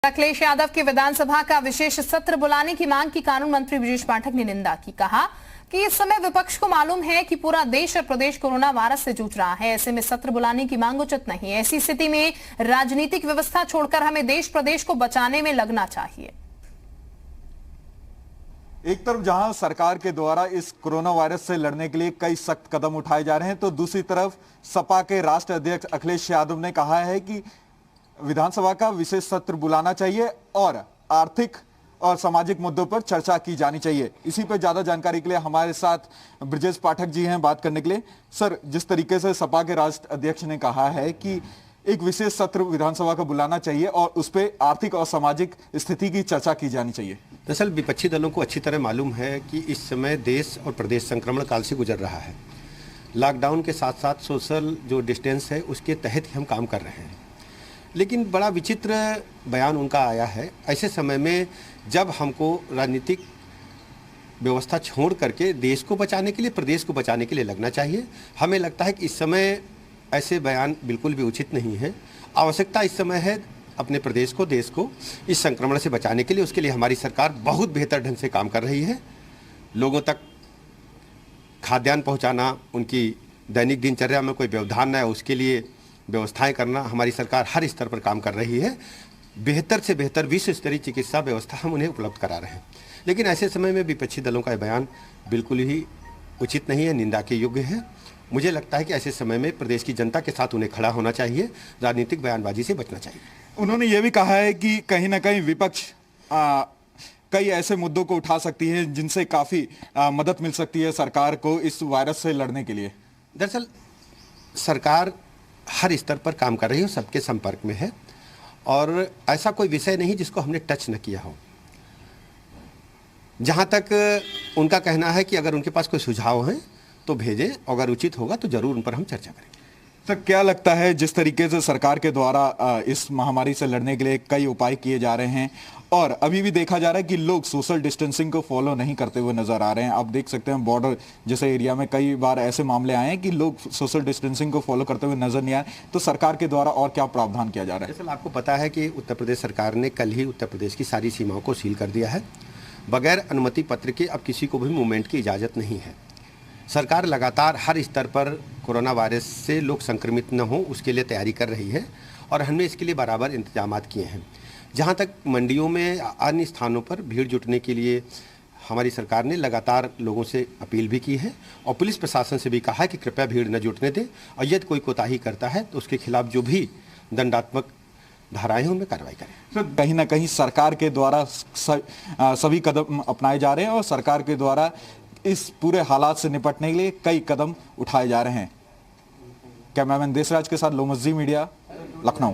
अखिलेश यादव की विधानसभा का विशेष सत्र बुलाने की मांग की कानून मंत्री बृजेश पाठक ने निंदा की। कहा कि इस समय विपक्ष को मालूम है कि पूरा देश और प्रदेश कोरोना वायरस से जूझ रहा है, ऐसे में सत्र बुलाने की मांग उचित नहीं है। ऐसी स्थिति में राजनीतिक व्यवस्था छोड़कर हमें देश प्रदेश को बचाने में लगना चाहिए। एक तरफ जहां सरकार के द्वारा इस कोरोना वायरस से लड़ने के लिए कई सख्त कदम उठाए जा रहे हैं, तो दूसरी तरफ सपा के राष्ट्रीय अध्यक्ष अखिलेश यादव ने कहा है कि विधानसभा का विशेष सत्र बुलाना चाहिए और आर्थिक और सामाजिक मुद्दों पर चर्चा की जानी चाहिए। इसी पर ज्यादा जानकारी के लिए हमारे साथ बृजेश पाठक जी हैं बात करने के लिए। सर, जिस तरीके से सपा के राष्ट्रीय अध्यक्ष ने कहा है कि एक विशेष सत्र विधानसभा का बुलाना चाहिए और उस पर आर्थिक और सामाजिक स्थिति की चर्चा की जानी चाहिए। दरअसल विपक्षी दलों को अच्छी तरह मालूम है कि इस समय देश और प्रदेश संक्रमण काल से गुजर रहा है। लॉकडाउन के साथ साथ सोशल जो डिस्टेंस है उसके तहत ही हम काम कर रहे हैं, लेकिन बड़ा विचित्र बयान उनका आया है ऐसे समय में जब हमको राजनीतिक व्यवस्था छोड़ करके देश को बचाने के लिए, प्रदेश को बचाने के लिए लगना चाहिए। हमें लगता है कि इस समय ऐसे बयान बिल्कुल भी उचित नहीं है। आवश्यकता इस समय है अपने प्रदेश को, देश को इस संक्रमण से बचाने के लिए। उसके लिए हमारी सरकार बहुत बेहतर ढंग से काम कर रही है। लोगों तक खाद्यान्न पहुंचाना, उनकी दैनिक दिनचर्या में कोई व्यवधान न है उसके लिए व्यवस्थाएं करना, हमारी सरकार हर स्तर पर काम कर रही है। बेहतर से बेहतर विश्व स्तरीय चिकित्सा व्यवस्था हम उन्हें उपलब्ध करा रहे हैं। लेकिन ऐसे समय में विपक्षी दलों का बयान बिल्कुल ही उचित नहीं है, निंदा के योग्य है। मुझे लगता है कि ऐसे समय में प्रदेश की जनता के साथ उन्हें खड़ा होना चाहिए, राजनीतिक बयानबाजी से बचना चाहिए। उन्होंने ये भी कहा है कि कहीं ना कहीं विपक्ष कई ऐसे मुद्दों को उठा सकती है जिनसे काफी मदद मिल सकती है सरकार को इस वायरस से लड़ने के लिए। दरअसल सरकार हर स्तर पर काम कर रही है, सबके संपर्क में है और ऐसा कोई विषय नहीं जिसको हमने टच न किया हो। जहां तक उनका कहना है कि अगर उनके पास कोई सुझाव हैं तो भेजें, अगर उचित होगा तो जरूर उन पर हम चर्चा करेंगे। सर, क्या लगता है जिस तरीके से सरकार के द्वारा इस महामारी से लड़ने के लिए कई उपाय किए जा रहे हैं और अभी भी देखा जा रहा है कि लोग सोशल डिस्टेंसिंग को फॉलो नहीं करते हुए नजर आ रहे हैं। आप देख सकते हैं बॉर्डर जैसे एरिया में कई बार ऐसे मामले आए हैं कि लोग सोशल डिस्टेंसिंग को फॉलो करते हुए नजर नहीं आए, तो सरकार के द्वारा और क्या प्रावधान किया जा रहा है? दरअसल आपको पता है कि उत्तर प्रदेश सरकार ने कल ही उत्तर प्रदेश की सारी सीमाओं को सील कर दिया है। बगैर अनुमति पत्र के अब किसी को भी मूवमेंट की इजाज़त नहीं है। सरकार लगातार हर स्तर पर कोरोना वायरस से लोग संक्रमित न हों उसके लिए तैयारी कर रही है और हमने इसके लिए बराबर इंतजामात किए हैं। जहां तक मंडियों में अन्य स्थानों पर भीड़ जुटने के लिए हमारी सरकार ने लगातार लोगों से अपील भी की है और पुलिस प्रशासन से भी कहा है कि कृपया भीड़ न जुटने दें और यदि कोई कोताही करता है तो उसके खिलाफ जो भी दंडात्मक धाराएं हैं उनमें कार्रवाई करें। तो कहीं ना कहीं सरकार के द्वारा सभी कदम अपनाए जा रहे हैं और सरकार के द्वारा इस पूरे हालात से निपटने के लिए कई कदम उठाए जा रहे हैं। कैमरामैन देशराज के साथ लोमस जी मीडिया, लखनऊ।